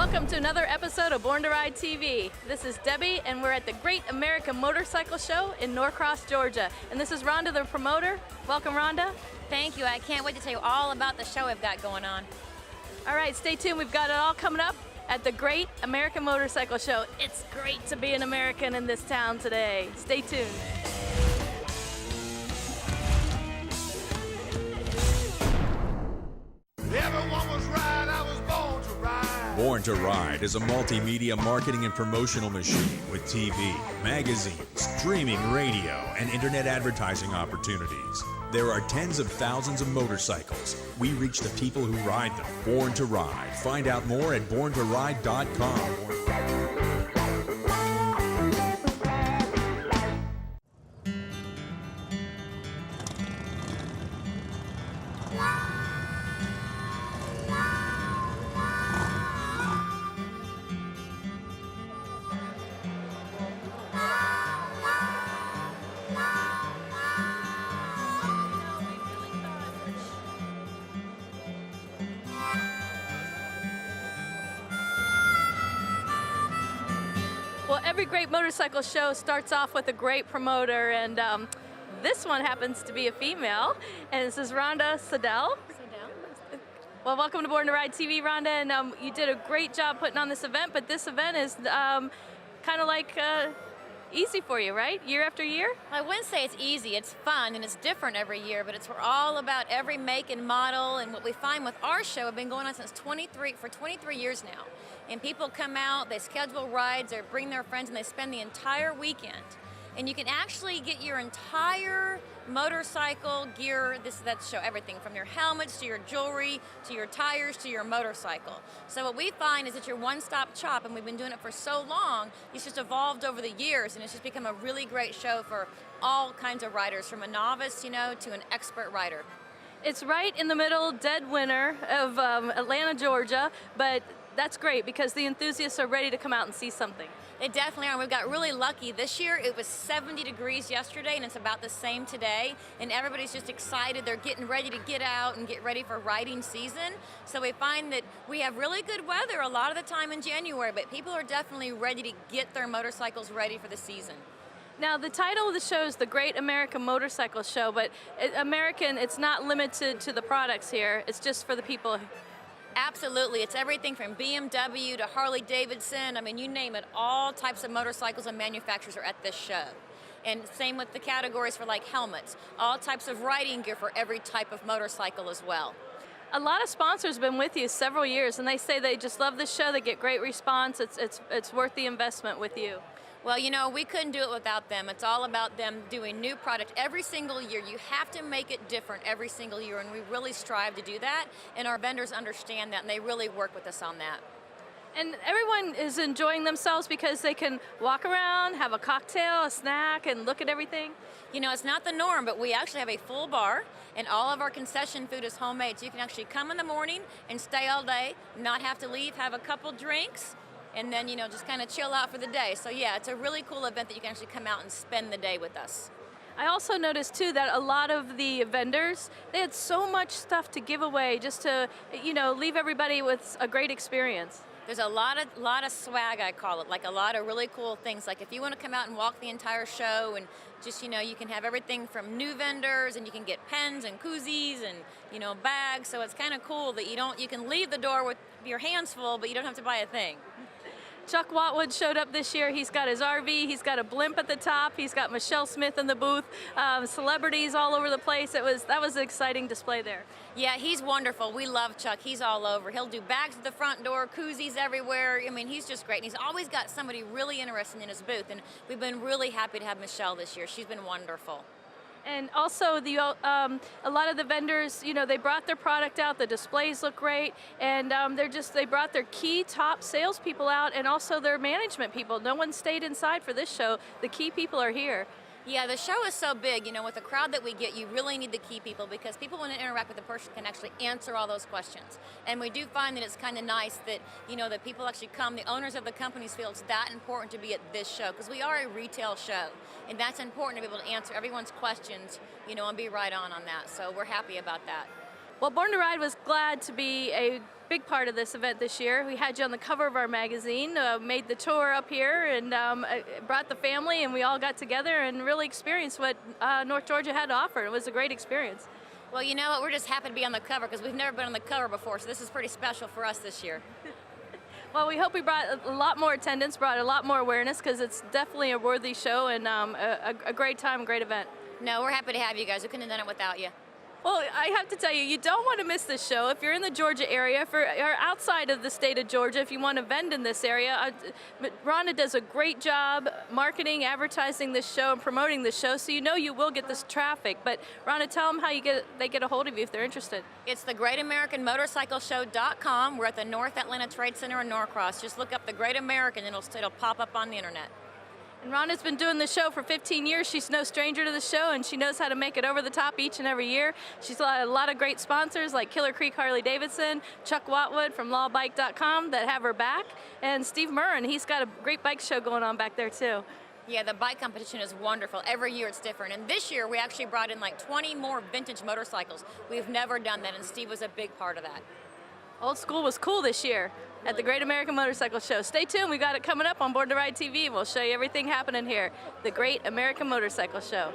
welcome to another episode of Born to Ride TV. This is Debbie, and we're at the Great American Motorcycle Show in Norcross, Georgia. And this is Rhonda, the promoter. Welcome, Rhonda. Thank you. I can't wait to tell you all about the show we've got going on. All right, stay tuned. We've got it all coming up at the Great American Motorcycle Show. It's great to be an American in this town today. Stay tuned. Everyone was right, I was born to ride. Born to Ride is a multimedia marketing and promotional machine with TV, magazines, streaming radio, and internet advertising opportunities. There are tens of thousands of motorcycles. We reach the people who ride them. Born to Ride. Find out more at borntoride.com. Well, every great motorcycle show starts off with a great promoter, and this one happens to be a female, and this is Rhonda Sadell. Well, welcome to Born to Ride TV, Rhonda, and you did a great job putting on this event, but this event is kind of like easy for you, right? Year after year? I wouldn't say it's easy. It's fun and it's different every year, but we're all about every make and model. And what we find with our show, have been going on for 23 years now. And people come out, they schedule rides, they bring their friends, and they spend the entire weekend. And you can actually get your entire motorcycle gear, that show everything from your helmets to your jewelry to your tires to your motorcycle. So what we find is that your one-stop shop, and we've been doing it for so long, it's just evolved over the years, and it's just become a really great show for all kinds of riders, from a novice, to an expert rider. It's right in the middle, dead winter of Atlanta, Georgia, but that's great because the enthusiasts are ready to come out and see something. They definitely are. We've got really lucky. This year it was 70 degrees yesterday, and it's about the same today, and everybody's just excited. They're getting ready to get out and get ready for riding season. So we find that we have really good weather a lot of the time in January, but people are definitely ready to get their motorcycles ready for the season. Now, the title of the show is the Great American Motorcycle Show, but it's not limited to the products here. It's just for the people. Absolutely. It's everything from BMW to Harley Davidson. I mean, you name it. All types of motorcycles and manufacturers are at this show. And same with the categories for like helmets. All types of riding gear for every type of motorcycle as well. A lot of sponsors have been with you several years, and they say they just love this show. They get great response. It's worth the investment with you. Well, we couldn't do it without them. It's all about them doing new product every single year. You have to make it different every single year, and we really strive to do that, and our vendors understand that, and they really work with us on that. And everyone is enjoying themselves because they can walk around, have a cocktail, a snack, and look at everything. It's not the norm, but we actually have a full bar, and all of our concession food is homemade, so you can actually come in the morning and stay all day, not have to leave, have a couple drinks, and then, just kind of chill out for the day. So yeah, it's a really cool event that you can actually come out and spend the day with us. I also noticed too that a lot of the vendors, they had so much stuff to give away just to, leave everybody with a great experience. There's a lot of swag, I call it, like a lot of really cool things. Like if you want to come out and walk the entire show, and just, you can have everything from new vendors, and you can get pens and koozies and, bags. So it's kind of cool that you can leave the door with your hands full, but you don't have to buy a thing. Chuck Watwood showed up this year. He's got his RV, he's got a blimp at the top, he's got Michelle Smith in the booth, celebrities all over the place. That was an exciting display there. Yeah, he's wonderful. We love Chuck. He's all over. He'll do bags at the front door, koozies everywhere. I mean, he's just great. And he's always got somebody really interested in his booth, and we've been really happy to have Michelle this year. She's been wonderful. And also, a lot of the vendors, they brought their product out. The displays look great, and they brought their key top salespeople out, and also their management people. No one stayed inside for this show. The key people are here. Yeah, the show is so big, with the crowd that we get, you really need the key people, because people want to interact with the person can actually answer all those questions. And we do find that it's kind of nice that, that people actually come, the owners of the companies feel it's that important to be at this show, because we are a retail show, and that's important to be able to answer everyone's questions, and be right on that. So we're happy about that. Well, Born to Ride was glad to be a big part of this event this year. We had you on the cover of our magazine, made the tour up here, and brought the family, and we all got together and really experienced what North Georgia had to offer. It was a great experience. Well, you know what? We're just happy to be on the cover because we've never been on the cover before, so this is pretty special for us this year. Well, we hope we brought a lot more attendance, brought a lot more awareness, because it's definitely a worthy show and a great time, a great event. No, we're happy to have you guys. We couldn't have done it without you. Well, I have to tell you, you don't want to miss this show. If you're in the Georgia area, or outside of the state of Georgia, if you want to vend in this area, Rhonda does a great job marketing, advertising this show, and promoting this show, so you know you will get this traffic. But Rhonda, tell them how they get a hold of you if they're interested. It's the GreatAmericanMotorcycleShow.com. We're at the North Atlanta Trade Center in Norcross. Just look up the Great American, and it'll pop up on the internet. And Rhonda's been doing the show for 15 years. She's no stranger to the show, and she knows how to make it over the top each and every year. She's got a lot of great sponsors like Killer Creek Harley Davidson, Chuck Watwood from LawBike.com that have her back, and Steve Murren. He's got a great bike show going on back there too. Yeah, the bike competition is wonderful. Every year it's different. And this year we actually brought in like 20 more vintage motorcycles. We've never done that, and Steve was a big part of that. Old school was cool this year at the Great American Motorcycle Show. Stay tuned, we got it coming up on Born to Ride TV. We'll show you everything happening here. The Great American Motorcycle Show.